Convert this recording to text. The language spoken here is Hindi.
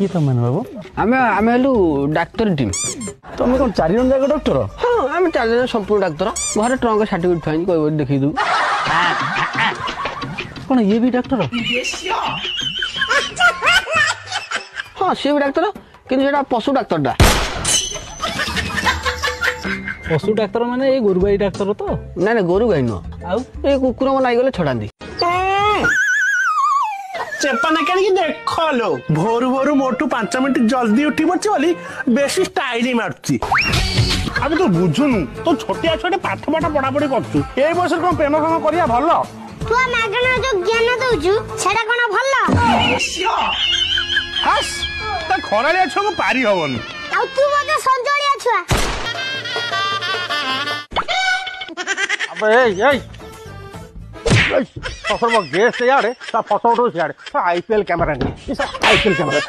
किए तुम मैंने बाबू आमे आमे हेलु डाक्टर टीम। तुम कौन 4 जन जाक डॉक्टर? हाँ आमे 4 जन संपूर्ण डाक्टर घर ट्रंक सर्टिफिकेट फाइन कोई देखी दू कौन ये भी डॉक्टर? हाँ सी भी डाक्टर कि पशु डाक्तर टा पशु डाक्तर माने ये गोरुगाई डाक्तर तो ना ना गोरु गाई नुह आउ ये कुकुर मन आईगले छड़ाती चेपा ना के देख लो भोरु भोरु मोटू 5 मिनट जल्दी उठी पड़छ बोली बेसी स्टाइल मारछि। अबे तो बुझुनु तो छोटिया छोटे पाठ पाठ पढ़ा पढ़ी करछु ए बयस कोन प्रेम काम करिया भलो तू मागना जो ज्ञान दउछु सेटा कोन भलो हस त खरालिया छ को पारी होवन आ तू मते संजोलिया छुआ अबे ए ससुर गेस्ट यार ता फोटो उठो यार आईपीएल कैमरा नहीं आईपीएल कैमरा